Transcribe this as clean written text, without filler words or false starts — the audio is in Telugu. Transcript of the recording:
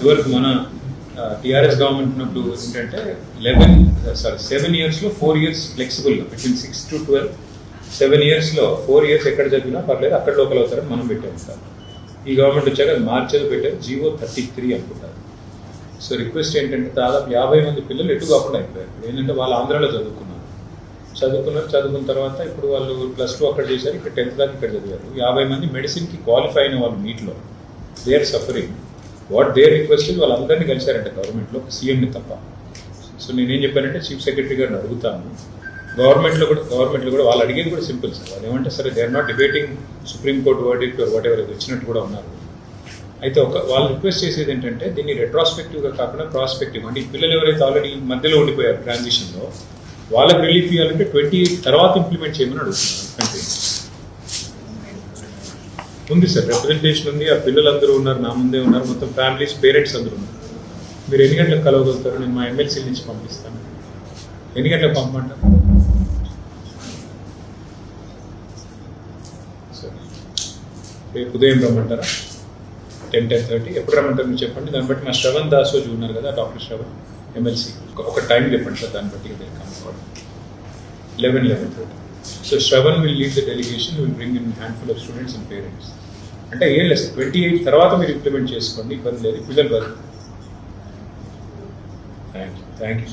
ఇదివరకు మన టీఆర్ఎస్ గవర్నమెంట్ ఉన్నప్పుడు ఏంటంటే 7 yearsలో 4 years ఫ్లెక్సిబుల్గా బిట్వీన్ 6 to 12, 7 yearsలో 4 years ఎక్కడ చదివినా పర్లేదు, అక్కడ లోకల్ అవుతారని మనం పెట్టాము సార్. ఈ గవర్నమెంట్ వచ్చాక మార్చేది పెట్టారు, GO 33 అనుకుంటారు. సో రిక్వెస్ట్ ఏంటంటే దాదాపు 50 మంది పిల్లలు ఎటు కాకుండా అయిపోయారు. ఏంటంటే వాళ్ళు ఆంధ్రాలో చదువుకున్న తర్వాత ఇప్పుడు వాళ్ళు +2 అక్కడ చేశారు, ఇక్కడ 10th దాకా ఇక్కడ చదివారు. 50 మంది మెడిసిన్కి క్వాలిఫై అయిన వాళ్ళు నీట్లో they are suffering. What they request వాళ్ళందరినీ కలిశారంటే గవర్నమెంట్లో, సీఎంని తప్ప. సో నేనేం చెప్పానంటే చీఫ్ సెక్రటరీ గారిని అడుగుతాను, గవర్నమెంట్లో కూడా వాళ్ళు అడిగేది కూడా సింపుల్ సార్. వాళ్ళు ఏమంటే సరే they are not debating Supreme Court verdict or whatever వచ్చినట్టు కూడా ఉన్నారు. అయితే వాళ్ళు రిక్వెస్ట్ చేసేది ఏంటంటే దీన్ని రెట్రాస్పెక్టివ్గా కాకుండా ప్రాస్పెక్టివ్, అంటే ఈ పిల్లలు ఎవరైతే ఆల్రెడీ మధ్యలో ఉండిపోయారు ట్రాన్సిషన్లో వాళ్ళకి రిలీఫ్ ఇవ్వాలంటే 28 తర్వాత ఇంప్లిమెంట్ చేయమని అడుగుతున్నారు. అంటే ఉంది సార్, రిప్రజెంటేషన్ ఉంది, ఆ పిల్లలందరూ ఉన్నారు, నా ముందే ఉన్నారు, మొత్తం ఫ్యామిలీస్ పేరెంట్స్ అందరూ ఉన్నారు. మీరు ఎన్ని గంటలకు కలవగలుగుతారు? నేను మా MLC నుంచి పంపిస్తాను. ఎన్ని గంటలకు పంపమంటారు? సరే, రేపు ఉదయం రమ్మంటారా? 10-10:30 ఎప్పుడు రమ్మంటారు మీరు చెప్పండి. దాన్ని బట్టి మా శ్రవణ్ దాసోజీ ఉన్నారు కదా, డాక్టర్ శ్రవణ్ MLC, ఒక టైం చెప్పండి సార్, దాన్ని బట్టి 11-11:30. So Shravan will lead the delegation, will bring in a handful of students and parents. అంటే ఏం లేదు, 28 తర్వాత మీరు ఇంప్లిమెంట్ చేసుకోండి, ఇబ్బంది లేదు, పిల్లలు. Thank you.